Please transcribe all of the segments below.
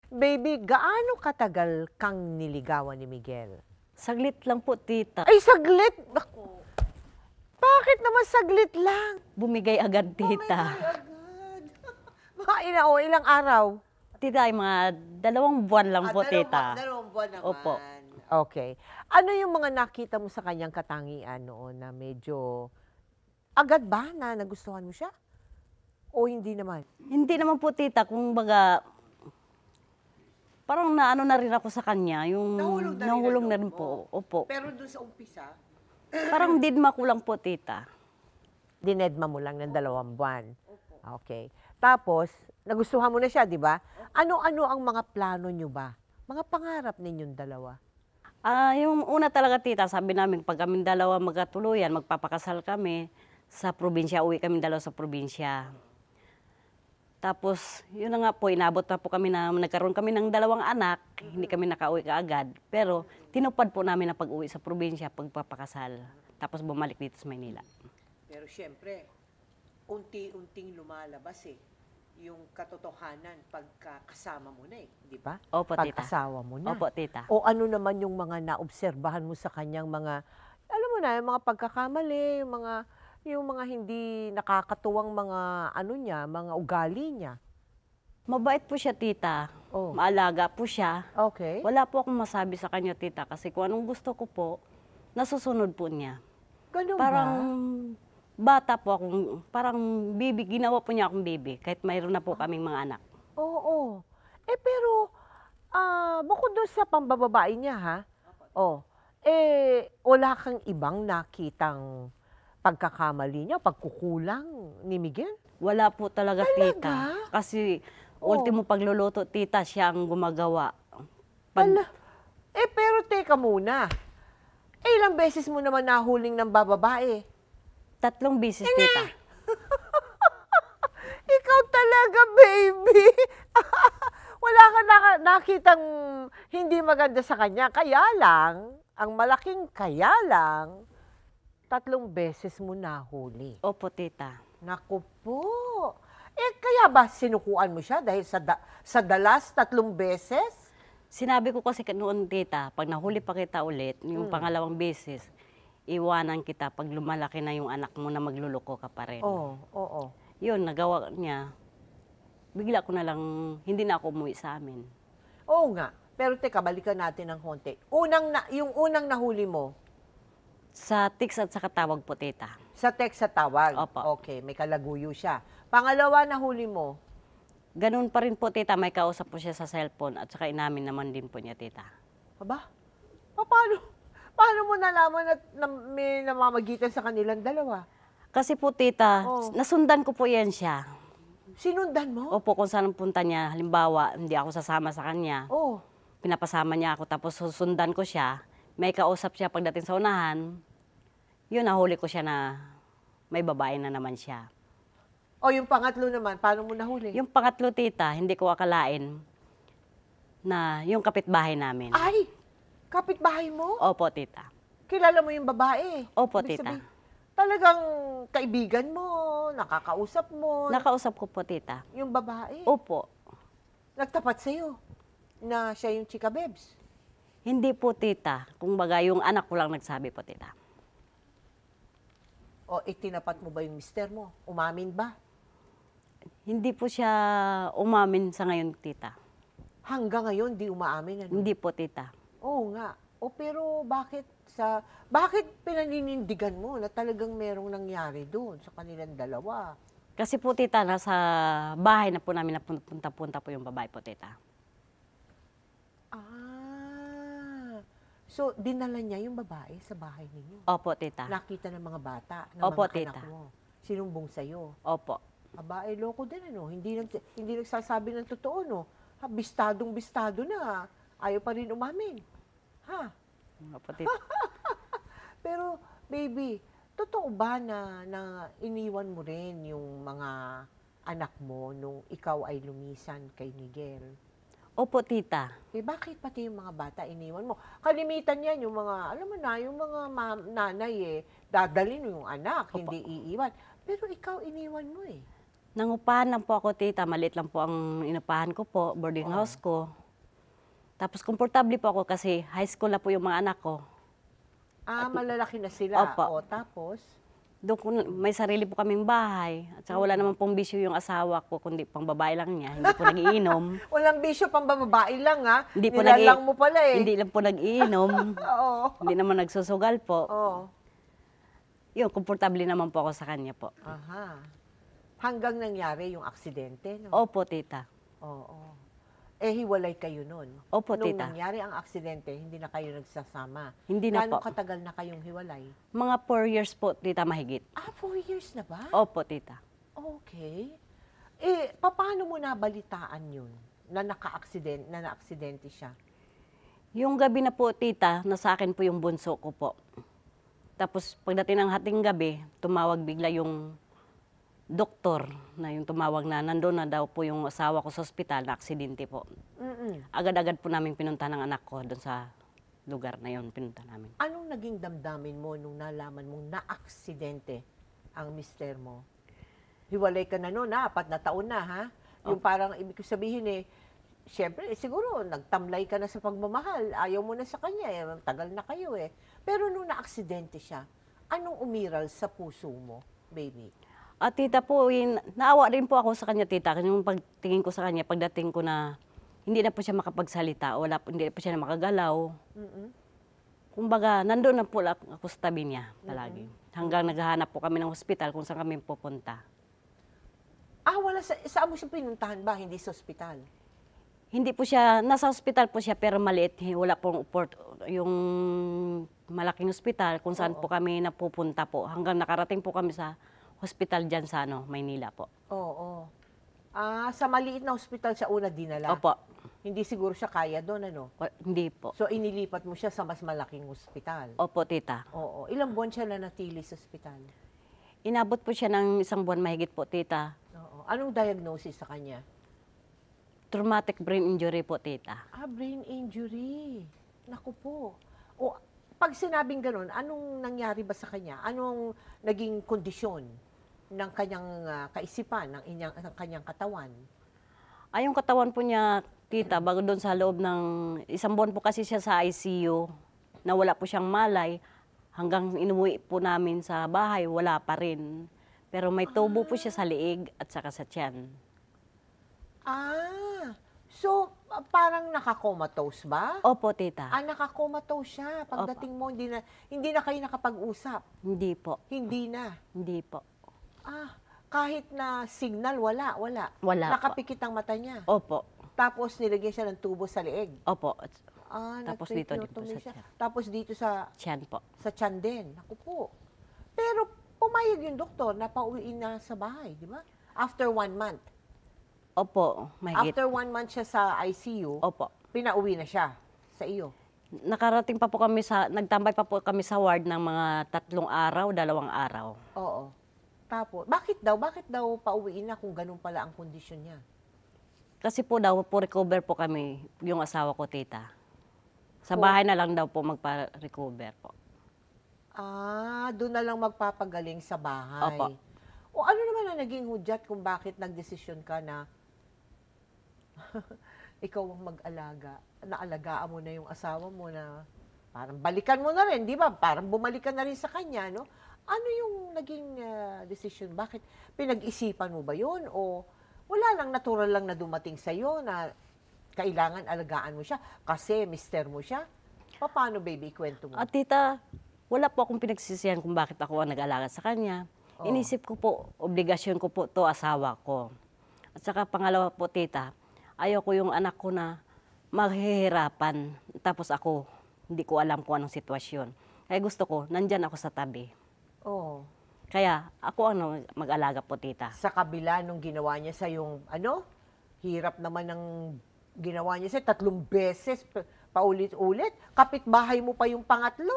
Baby, gaano katagal kang niligawan ni Miguel? Saglit lang po, tita. Ay, saglit! Ako. Bakit naman saglit lang? Bumigay agad, tita. Agad. Mga ilang araw? Tita, ay mga 2 buwan lang po, tita. 2 buwan naman. Opo. Okay. Ano yung mga nakita mo sa kanyang katangian noon na medyo agad ba na nagustuhan mo siya? O hindi naman? Hindi naman po, tita. Kung baga, parang naano na rin ako sa kanya. Yung nahulog na rin po. Opo. Pero dun sa umpisa? Parang didma ko lang po, tita. Dinedma mo lang ng 2 buwan. Okay. Tapos, nagustuhan mo na siya, di ba? Ano-ano ang mga plano nyo ba? Mga pangarap ninyong dalawa? Yung una talaga, tita, sabi namin, pag kami dalawa magkatuluyan, magpapakasal kami sa probinsya, uwi kami dalawa sa probinsya. Tapos, yun na nga po, inabot na po kami na nagkaroon kami ng 2 anak, hindi kami nakauwi kaagad. Pero, tinupad po namin na pag-uwi sa probinsya, pagpapakasal. Tapos, bumalik dito sa Maynila. Pero syempre, unti-unting lumalabas yung katotohanan pagkakasama mo na di ba? Opo, tita. Pag-asawa mo na. Opo, tita. O ano naman yung mga naobserbahan mo sa kanyang mga, alam mo na, yung mga pagkakamali, yung mga hindi nakakatuwang mga ano niya, mga ugali niya. Mabait po siya, tita. Oh. Maalaga po siya. Okay. Wala po akong masabi sa kanya, tita, kasi kung anong gusto ko po, nasusunod po niya. Ganun Parang ba? bata po akong, parang bibi, ginawa po niya akong bibi, kahit mayroon na po kaming mga anak. Oo. Pero, bukod doon sa pambababae niya, ha? Wala kang ibang nakitang pagkakamali niya, pagkukulang ni Miguel? Wala po talaga, tita. Kasi, ultimo pagluluto, tita, siya ang gumagawa. Pero teka muna. Ilang beses mo naman nahuling ng bababae? 3 beses, tita. Ikaw talaga, baby. Wala ka nakitang hindi maganda sa kanya. Kaya lang, ang malaking kaya lang, 3 beses mo nahuli. Opo, tita. Naku po. Kaya ba sinukuan mo siya dahil sa dalas 3 beses? Sinabi ko kasi noon, tita, pag nahuli pa kita ulit, yung pangalawang beses, iwanan kita pag lumalaki na yung anak mo na magluloko ka pa rin. Oo. Yun, nagawa niya. Bigla ko na lang, hindi na ako umuwi sa amin. Oo nga. Pero teka, balikan natin ng konti. Yung unang nahuli mo, Sa text at sa katawag po, tita. sa text sa tawag. Opo. Okay, may kalaguyo siya. Pangalawa, nahuli mo, Ganun pa rin po, tita. May kausap po siya sa cellphone at saka inamin naman din po niya, tita. aba, paano mo nalaman na may namamagitan sa kanilang dalawa? Kasi po, tita, Oh. nasundan ko po yan siya. Sinundan mo? Opo, kung saan ang punta niya, halimbawa, hindi ako sasama sa kanya. Oh. Pinapasama niya ako, tapos susundan ko siya. May kausap siya pagdating sa unahan. Yun, nahuli ko siya na may babae na naman siya. O yung pangatlo naman, paano mo nahuli? Yung pangatlo, tita, hindi ko akalain na yung kapitbahay namin. Ay, kapitbahay mo? Opo, tita. Kilala mo yung babae? Opo, Ibig tita. sabihin, talagang kaibigan mo, nakakausap mo, Nakausap ko po, tita. yung babae. Opo. Nagtapat sa'yo na siya yung chika bebs. Hindi po, tita. Kung baga, yung anak ko lang nagsabi po, tita. O itinapat mo ba yung mister mo? Umamin ba? Hindi po siya umamin sa ngayon, tita. Hanggang ngayon, di umaamin. Ano? Hindi po, tita. Oo nga. Pero bakit pinaninindigan mo na talagang merong nangyari doon sa kanilang dalawa? Kasi po, tita, nasa bahay na po namin napunta-punta po yung babae po, tita. So, dinala niya yung babae sa bahay ninyo. Opo, tita. Nakita ng mga bata, ng Opo, mga tita. anak mo. Sinumbong sa'yo. Opo. Aba, loko din, ano? Hindi nagsasabi ng totoo, no? Bistadong-bistado na. Ayaw pa rin umamin. Ha? Opo, tita. Pero, baby, totoo ba na iniwan mo rin yung mga anak mo nung ikaw ay lumisan kay Miguel? Opo, tita. Bakit pati yung mga bata iniwan mo? Kalimitan yan, yung mga, alam mo na, yung mga nanay dadalhin yung anak, Opo. hindi iiwan. Pero ikaw iniwan mo . Nangupahan lang po ako, tita. Maliit lang po ang inupahan ko po, boarding house ko. Tapos komportable po ako kasi high school na po yung mga anak ko. Malalaki na sila. Opo. O, tapos? Doon ko, may sarili po kaming bahay. At saka wala naman pong bisyo yung asawa ko, kundi pang babae lang niya. Hindi po nagiinom. Walang bisyo, pang babae lang, ha? Hindi po Nilalang mo pala, eh. Hindi lang po nagiinom. Oo. Hindi naman nagsusugal po. Oo. Yun, komportable naman po ako sa kanya po. Aha. Hanggang nangyari yung aksidente, no? Opo, tita. Oo. Eh, hiwalay kayo nun. Opo, Nung tita. nangyari ang aksidente, hindi na kayo nagsasama. Hindi na Gano'ng po. katagal na kayong hiwalay? Mga 4 years po, tita, mahigit. 4 years na ba? Opo, tita. Okay. Eh, paano mo nabalitaan yun? Na na-aksidente siya? Yung gabi na po, tita, nasa akin po yung bunso ko po. Tapos pagdating ng hating gabi, tumawag bigla yung doktor na yung tumawag na nandoon na daw po yung asawa ko sa ospital na aksidente po. Agad-agad po namin pinunta ng anak ko doon sa lugar na yun, pinunta namin. Anong naging damdamin mo nung nalaman mong na-aksidente ang mister mo? Hiwalay ka na noon, 4 na taon na, ha? Yung parang, ibig ko sabihin siyempre, siguro, nagtamlay ka na sa pagmamahal. Ayaw mo na sa kanya, tagal na kayo, eh. Pero nung na-aksidente siya, anong umiral sa puso mo, baby? At tita po, naawa rin po ako sa kanya, tita. Yung pagtingin ko sa kanya, pagdating ko na hindi na po siya makapagsalita, hindi na po siya na makagalaw. Kumbaga, nandoon na po ako sa tabi niya palagi. Hanggang naghahanap po kami ng hospital kung saan kami pupunta. Saan mo siya pinuntahan ba? Hindi sa ospital? Hindi po siya, nasa hospital po siya pero maliit. Wala pong yung malaking hospital kung saan po kami napupunta po. Hanggang nakarating po kami sa hospital dyan sa Maynila po. Oo. Sa maliit na hospital siya una dinala? Opo. Hindi siguro siya kaya doon, ano? Hindi po. So, inilipat mo siya sa mas malaking hospital? Opo, tita. Oo. Ilang buwan siya nanatili sa hospital? Inabot po siya ng 1 buwan mahigit po, tita. Oo. Anong diagnosis sa kanya? Traumatic brain injury po, tita. Brain injury. Naku po. O, pag sinabing ganun, anong nangyari ba sa kanya? Anong naging kondisyon ng kanyang kaisipan, ng kanyang katawan? Yung katawan po niya, tita, bago doon sa loob ng 1 buwan po kasi siya sa ICU, na wala po siyang malay, hanggang inuwi po namin sa bahay, wala pa rin. Pero may tubo po siya sa liig at saka sa tiyan. So, parang nakakomatose ba? Opo, tita. Nakakomatose siya. Pagdating mo, hindi na kayo nakapag-usap. Hindi po. Hindi na. Hindi po. Kahit na signal, wala. Wala Nakapikit ang mata niya. Opo. Tapos nilagyan siya ng tubo sa leeg. Opo. Tapos dito sa siya. tiyan. Tapos dito sa Tiyan po. tiyan din. Naku po. Pero pumayag yung doktor na pauwiin na sa bahay, di ba? After 1 month. Opo, mahigit. After 1 month siya sa ICU, Opo. pinauwi na siya sa iyo. Nakarating pa po kami nagtambay pa po kami sa ward ng mga 3 araw, 2 araw. Oo. Tapos, bakit daw pauwiin na kung ganun pala ang kondisyon niya? Kasi po daw, po recover po kami, yung asawa ko, tita. Sa bahay na lang daw po magpa-recover po. Doon na lang magpapagaling sa bahay. Opo. O ano naman ang naging hudyat kung bakit nagdesisyon ka na ikaw ang mag-alaga? Naalagaan mo na yung asawa mo na parang balikan mo na rin, di ba? Parang bumalikan na rin sa kanya, no? Ano yung naging decision? Bakit? Pinag-isipan mo ba yun? O wala lang, natural lang na dumating sa'yo na kailangan alagaan mo siya kasi mister mo siya? Paano, baby? Kwento mo. At tita, wala po akong pinagsisihan kung bakit ako ang nag-alaga sa kanya. Inisip ko po, obligasyon ko po to asawa ko. At saka pangalawa po, tita, ayaw ko yung anak ko na maghihirapan. Tapos ako, hindi ko alam kung anong sitwasyon. Kaya gusto ko, nandyan ako sa tabi. Kaya ako mag-alaga po, tita. Sa kabila nung ginawa niya sa yung, hirap naman ng ginawa niya sa 3 beses, paulit-ulit. Kapitbahay mo pa yung pangatlo.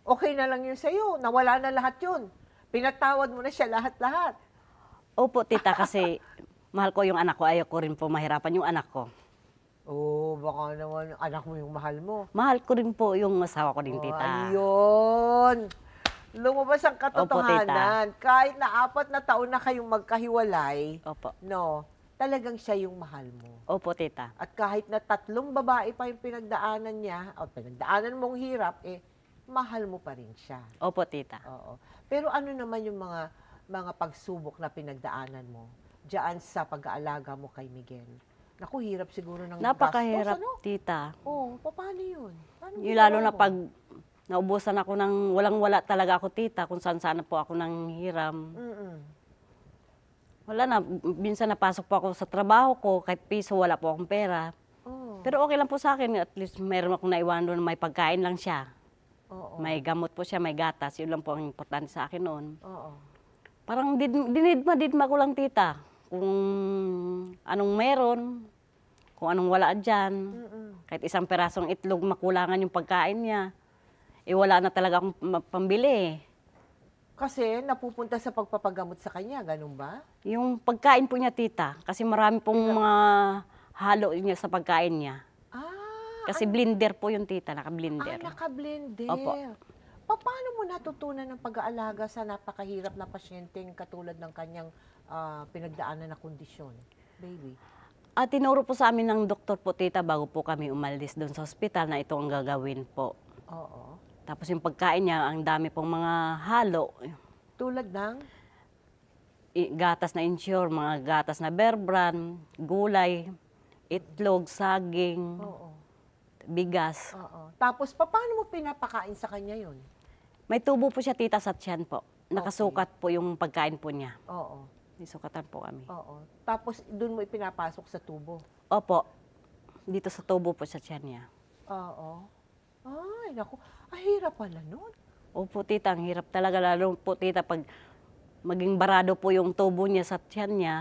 Okay na lang yun sa'yo. Nawala na lahat yun. Pinatawad mo na siya lahat-lahat. Opo, tita, kasi mahal ko yung anak ko. Ayaw ko rin po mahirapan yung anak ko. Baka naman anak mo yung mahal mo. Mahal ko rin po yung asawa ko din, tita. Ayun. Lumabas ang katotohanan. Kahit na 4 na taon na kayong magkahiwalay, Opo. no, talagang siya yung mahal mo. Opo, tita. At kahit na 3 babae pa yung pinagdaanan niya, o pinagdaanan mong hirap, mahal mo pa rin siya. Opo, tita. Oo. Pero ano naman yung mga pagsubok na pinagdaanan mo diyan sa pag-aalaga mo kay Miguel? Naku, hirap siguro ng Napakahirap, gastos, ano? tita. Oo, paano yun? Paano Yung lalo ginawa na mo? pag naubusan ako ng walang-wala talaga ako, tita, kung saan-saan po ako nang hiram. Mm-mm. Wala na, minsan napasok po ako sa trabaho ko, kahit piso wala po akong pera. Oo. Pero okay lang po sa akin, at least meron akong naiwan doon, may pagkain lang siya. Oo. May gamot po siya, may gatas, yun lang po ang importante sa akin noon. Oo. Parang dinidma ko lang, tita, kung anong meron, kung anong wala dyan. Mm-mm. Kahit isang perasong itlog, makulangan yung pagkain niya. Wala na talaga akong pambili. Kasi napupunta sa pagpapagamot sa kanya, ganun ba? Yung pagkain po niya, tita, kasi marami pong mga halo niya sa pagkain niya. Ah, Kasi blender po yung tita, naka-blender. naka-blender. Opo. Paano mo natutunan ng pag-aalaga sa napakahirap na pasyenteng katulad ng kanyang pinagdaanan na kondisyon, baby? At tinuro po sa amin ng doktor po, tita, bago po kami umalis doon sa ospital na ito ang gagawin po. Oo. Tapos yung pagkain niya, ang dami pong mga halo. Tulad ng? Gatas na Ensure, mga gatas na Bear Brand, gulay, itlog, saging, Oo. bigas. Oo. Tapos, paano mo pinapakain sa kanya yun? May tubo po siya, tita, sa tiyan po. Nakasukat po yung pagkain po niya. Oo. May sukatan po kami. Oo. Tapos, doon mo ipinapasok sa tubo? Opo, dito sa tubo po sa tiyan niya. Oo. Ay, naku. Hirap pala nun. Opo, tita, ang hirap talaga. Lalo po, tita, pag maging barado po yung tubo niya sa tiyan niya,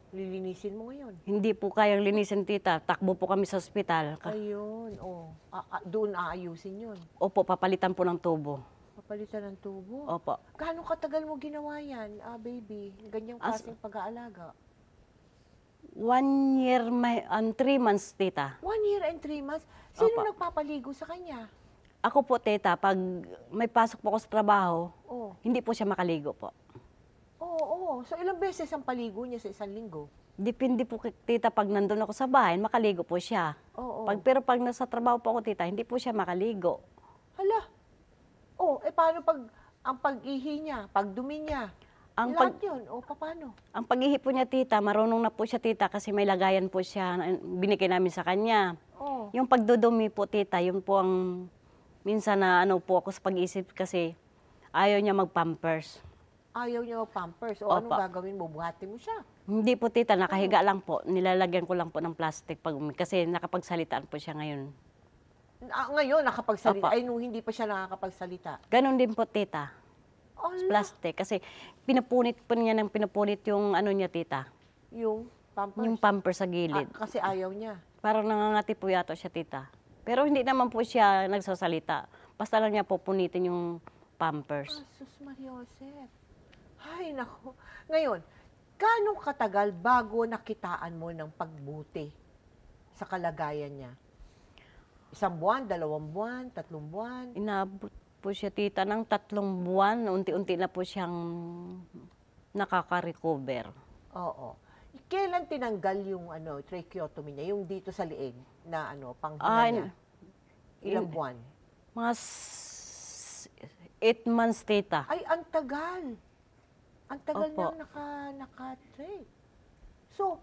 Lilinisin mo ngayon. hindi po kayang linisin, tita. Takbo po kami sa ospital. Ayun, doon aayusin yun. Opo, papalitan po ng tubo. Papalitan ng tubo. Opo. Gaano katagal mo ginawa yan, baby? Ganyang klaseng pag-aalaga. 1 year, 3 months, tita. 1 year and 3 months? Sino Opo. nagpapaligo sa kanya? Ako po, tita, pag may pasok po ako sa trabaho, Oh. hindi po siya makaligo po. Oo. So, ilang beses ang paligo niya sa isang linggo? Depende po, tita, pag nandun ako sa bahay, makaligo po siya. Oo. Pero pag nasa trabaho po ako, tita, hindi po siya makaligo. Hala. Paano pag ang pag-ihi niya, pagdumi niya? Lahat yun. Paano? Ang pag-ihi po niya, tita, marunong na po siya, tita, kasi may lagayan po siya na binigay namin sa kanya. Oh. Yung pagdudumi po, tita, yun po ang minsan na po ako sa pag-isip kasi ayaw niya mag-pampers. Ayaw niya mag-pampers. Anong Opo. gagawin mo? Buhati mo siya. Hindi po, tita, nakahiga lang po. Nilalagyan ko lang po ng plastic kasi nakapagsalitaan po siya ngayon. Ngayon, nakapagsalita. Opo. Nung hindi pa siya nakakapagsalita. Ganon din po, tita. Ala, Plastic. Kasi pinapunit po niya ng pinapunit yung ano niya, tita. yung pampers. Yung pampers sa gilid. Kasi ayaw niya. Parang nangangati po yata siya, tita. Pero hindi naman po siya nagsasalita. Basta lang niya po punitin yung pampers. Sus Maria Joseph. Ay, naku. Ngayon, gaano katagal bago nakitaan mo ng pagbuti sa kalagayan niya? 1 buwan, 2 buwan, 3 buwan? Inabot po siya, tita, ng 3 buwan. Unti-unti na po siyang nakaka-recover. Oo. Kailan tinanggal yung tracheotomy niya? Yung dito sa liig na panghina niya? Ilang buwan? Mga 8 months, tita. Ay, ang tagal. Ang tagal Opo. niyang naka-trach. So,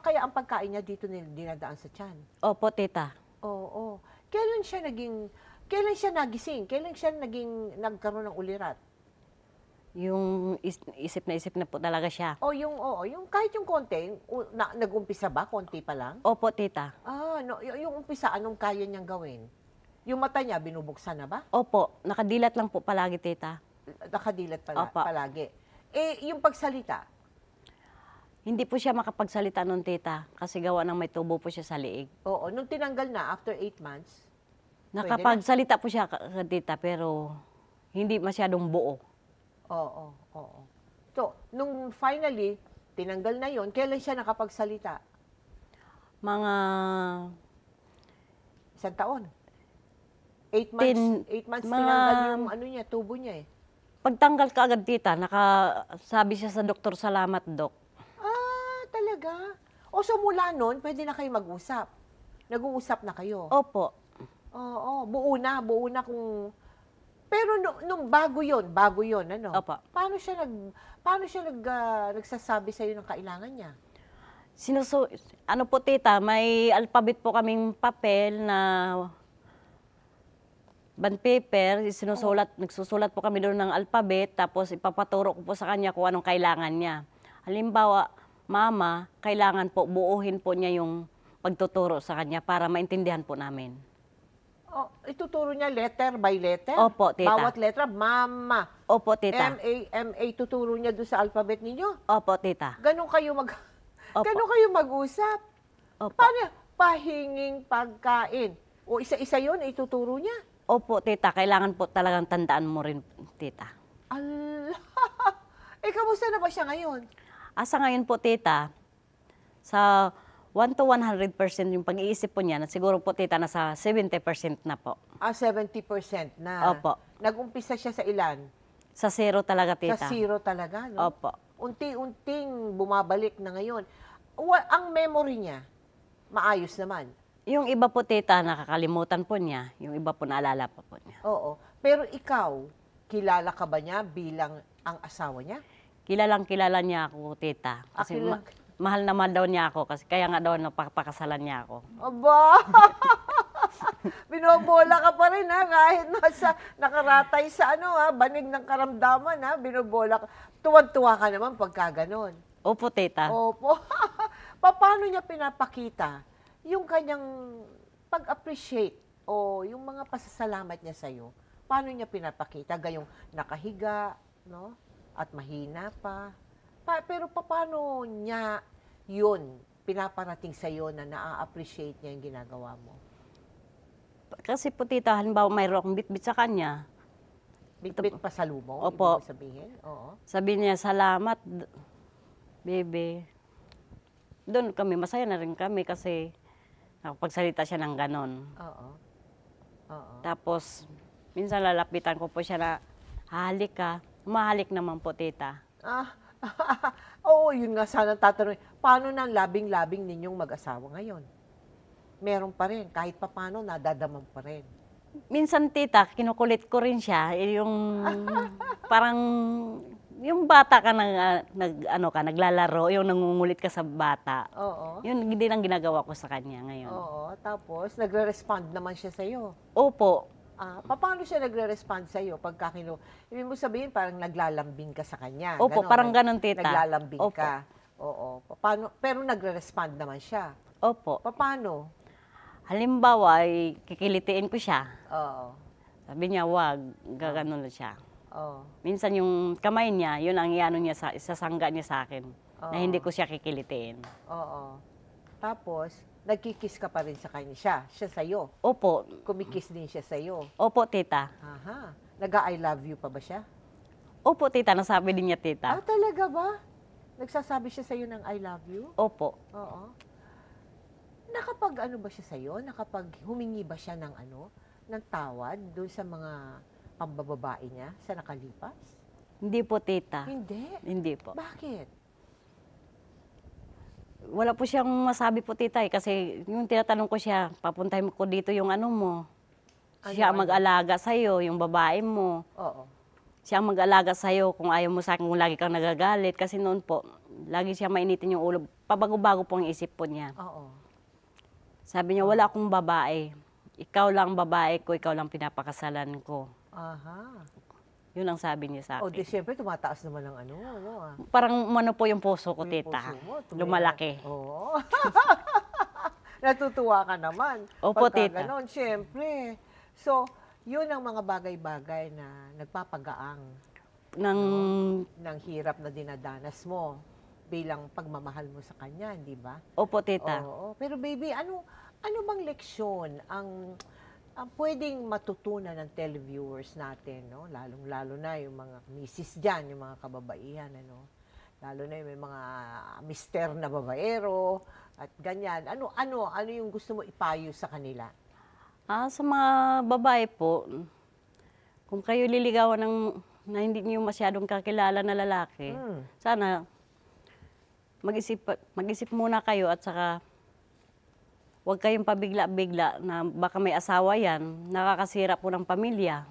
kaya ang pagkain niya dito dinadaan sa tiyan. Opo, tita. Oo. Kailan siya nagising? Kailan siya nagkaroon ng ulirat? Yung isip na po talaga siya. Yung kahit yung konti, nag-umpisa ba? Konti pa lang? Opo, tita. Yung umpisa, anong kaya niyang gawin? Yung mata niya, binubuksan na ba? Opo, nakadilat lang po palagi, tita. Nakadilat Opo. palagi. Yung pagsalita, Hindi po siya makapagsalita nun, tita, kasi gawa ng may tubo po siya sa liig. oo, nung tinanggal na, after 8 months, Nakapagsalita po siya, tita, pero hindi masyadong buo. oo. So, nung finally, tinanggal na yon, kailan siya nakapagsalita? Mga 1 taon. 8 months, 8 months mga- tinanggal yung tubo niya eh. Pagtanggal ka agad, tita, nakasabi siya sa doktor, "Salamat, Dok." Ah, talaga? O so mula nun, pwede na kayo mag-usap? Nag-uusap na kayo? Opo. Oo, buo na kung... Pero nung bago yon, ano? Opo. Paano siya nagsasabi sa'yo ng kailangan niya? Ano po, tita, may alphabet po kaming papel na bond paper, nagsusulat po kami doon ng alphabet, tapos ipapaturo ko po sa kanya kung anong kailangan niya. Halimbawa, mama, kailangan po buuhin po niya yung pagtuturo sa kanya para maintindihan po namin. Oh, ituturo niya letter by letter? Opo, tita. Bawat letra, mama. Opo, tita. M-A, tuturo niya doon sa alphabet ninyo? Opo, tita. Ganun kayo Opo. Ganun kayo mag-usap? Opo. Paano? Pahinging pagkain. O isa-isa yun, ituturo niya? Opo, tita. Kailangan po talagang tandaan mo rin, tita. Allah! Eh, kamusta na ba siya ngayon? Asa ngayon po, tita, sa 1 to 100% yung pag-iisip po niya, na siguro po, tita, nasa 70% na po. Ah, 70% na. Opo. Nag-umpisa siya sa ilan? Sa 0 talaga, tita. Sa 0 talaga, no? Opo. Unti-unting bumabalik na ngayon. Ang memory niya, maayos naman. Yung iba po, tita, nakakalimutan po niya. Yung iba po, naalala pa po niya. Oo. Pero ikaw, kilala ka ba niya bilang ang asawa niya? Kilalang kilala niya ako, tita. Kasi mahal naman daw niya ako. Kasi kaya nga daw napapakasalan niya ako. Aba! Binobola ka pa rin, ha? Kahit nakaratay sa banig ng karamdaman, ha? Binobola ka. Tuwan-tuwa ka naman pagka ganon. Opo, tita. Opo. Paano niya pinapakita yung kanyang pag-appreciate o yung mga pasasalamat niya sa'yo? Paano niya pinapakita? Gayong nakahiga, no? At mahina pa. Pero paano niya yun pinaparating sa'yo na na-appreciate niya yung ginagawa mo? Kasi po, tita, halimbawa mayroon akong bit-bit sa kanya. Bit-bit pa sa lumo? Opo. Ibig sabihin? Oo. Sabi niya, "Salamat, baby." Doon kami, masaya na rin kami kasi nakapagsalita siya ng ganon. Oo. Oo. Tapos, minsan lalapitan ko po siya na, "Halik ka." Mahalik naman po, tita. Ah, oo, yun nga sana tatanungin. Paano na ang labing-labing ninyong mag-asawa ngayon? Meron pa rin, kahit papano, nadadamang pa rin. Minsan, tita, kinukulit ko rin siya. Yung parang, yung bata ka naglalaro, yung nangungulit ka sa bata. Oo. Yun din ang ginagawa ko sa kanya ngayon. Oo, tapos nagre-respond naman siya sa'yo. Opo. Paano siya nagre-respond sa'yo pagka ibig mo sabihin parang naglalambing ka sa kanya. Opo, parang ganon, tita. Naglalambing Opo. ka. Oo. Pero nagre-respond naman siya. Opo. Paano? Halimbawa, kikilitiin ko siya. Oo. Sabi niya, "Wag." Gaganon na siya. Oo. Minsan yung kamay niya, yun ang iano niya, isasangga niya sa akin. Na Oo. hindi ko siya kikilitiin. Oo. Tapos, nagkikiss ka pa rin sa kanya. Siya sa'yo. Opo. Kumikiss din siya sa'yo. Opo, tita. Aha. Nag-I love you pa ba siya? Opo, tita. Nasabi din niya, tita. Talaga ba? Nagsasabi siya sa'yo ng I love you? Opo. Oo. Nakapag ba siya sa'yo? Nakapag humingi ba siya ng ng tawad doon sa mga pambababae niya sa nakalipas? Hindi po, tita. Hindi. Hindi po. Bakit? Wala po siyang masabi po, tita, kasi yung tinatanong ko siya, "Papuntahin ko dito yung mo. Siya ang mag-alaga sa'yo, yung babae mo. Oo. Siya ang mag-alaga sa'yo kung ayaw mo sa akin, kung lagi kang nagagalit." Kasi noon po, lagi siya mainitin yung ulo. Pabago-bago po ang isip po niya. Oo. Sabi niya, "Wala akong babae. Ikaw lang babae ko, ikaw lang pinapakasalan ko." Aha. Yun ang sabi niya sa O, di akin. siyempre, tumataas naman ang Parang po yung puso ko, yung tita. puso mo, Lumalaki. Oo. Natutuwa ka naman. Opo, Pagka tita. ganon, siyempre. So, yun ang mga bagay-bagay na nagpapagaang ng hirap na dinadanas mo bilang pagmamahal mo sa kanya, hindi ba? Opo, tita. Oo. Pero baby, ano bang leksyon ang pwedeng matutunan ng televiewers natin, no? Lalong-lalo na yung mga misis dyan, yung mga kababaihan, lalo na yung may mga mister na babaero at ganyan. Ano yung gusto mo ipayo sa kanila? Sa mga babae po, kung kayo liligawan ng na hindi niyo masyadong kakilala na lalaki, sana mag-isip muna kayo at saka huwag kayong pabigla-bigla na baka may asawa yan, nakakasira po ng pamilya.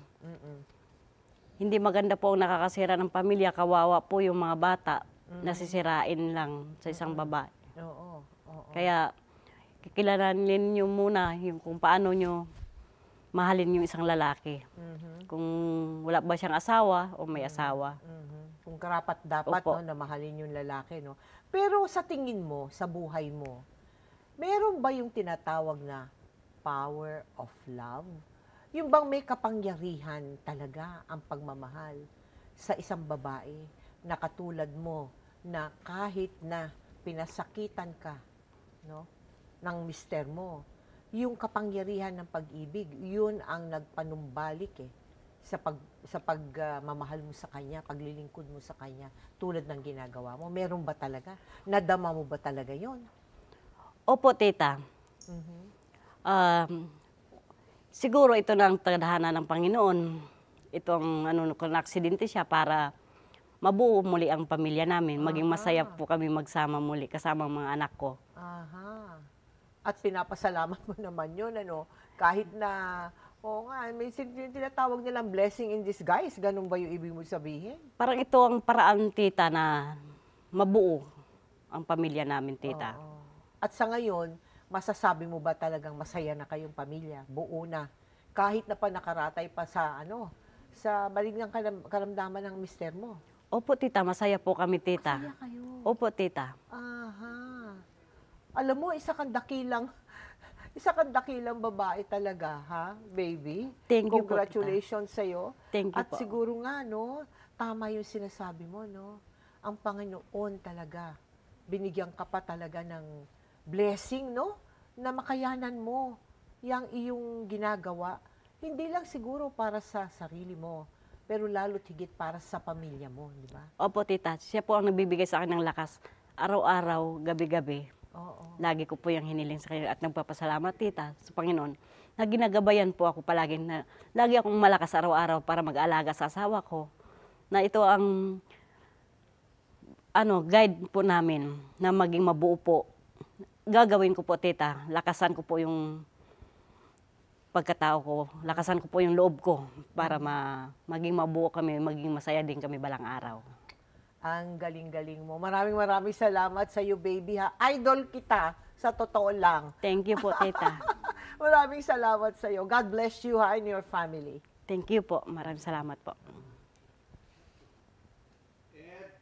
Hindi maganda po ang nakakasira ng pamilya, kawawa po yung mga bata, nasisirain lang sa isang babae. Oo. Kaya kikilalanin niyo muna yung kung paano niyo mahalin yung isang lalaki. Kung wala ba siyang asawa o may asawa. Kung karapat-dapat Opo. no, na mahalin yung lalaki. No? Pero sa tingin mo, sa buhay mo, meron ba yung tinatawag na power of love? Yung bang may kapangyarihan talaga ang pagmamahal sa isang babae na katulad mo na kahit na pinasakitan ka no, ng mister mo, yung kapangyarihan ng pag-ibig, yun ang nagpanumbalik sa pagmamahal mo sa kanya, paglilingkod mo sa kanya, tulad ng ginagawa mo. Meron ba talaga? Nadama mo ba talaga yun? Opo, tita. Siguro ito na ang tadhana ng Panginoon. Itong kung aksidente siya para mabuo muli ang pamilya namin. Maging masaya po kami magsama muli kasama ang mga anak ko. Aha. At pinapasalamat mo naman yun, kahit na, may tinatawag nilang blessing in disguise. Ganun ba yung ibig mo sabihin? Parang ito ang paraan, tita, na mabuo ang pamilya namin, tita. Oo. At sa ngayon, masasabi mo ba talagang masaya na kayong pamilya? Buo na. Kahit na pa nakaratay pa sa, sa maliglang karamdaman ng mister mo. Opo, tita, masaya po kami, tita. Masaya kayo. Opo, tita. Aha. Alam mo, isa kang dakilang babae talaga, ha, baby? Thank you po, Congratulations sa'yo. Thank you At po. siguro nga, tama yung sinasabi mo, ang Panginoon talaga, binigyan ka pa talaga ng blessing, na makayanan mo yung iyong ginagawa. Hindi lang siguro para sa sarili mo, pero lalo't higit para sa pamilya mo, di ba? Opo, tita. Siya po ang nagbibigay sa akin ng lakas. Araw-araw, gabi-gabi. Oo. Lagi ko po yung hiniling sa kanya at nagpapasalamat, tita, sa Panginoon na ginagabayan po ako palagi na lagi akong malakas araw-araw para mag-alaga sa asawa ko. Na ito ang guide po namin na maging mabuo po. Gagawin ko po, tita. Lakasan ko po yung pagkatao ko. Lakasan ko po yung loob ko para maging mabuo kami, maging masaya din kami balang araw. Ang galing-galing mo. Maraming salamat sa iyo, baby, ha. Idol kita, sa totoo lang. Thank you po, tita. Maraming salamat sa iyo. God bless you, ha, and your family. Thank you po. Maraming salamat po.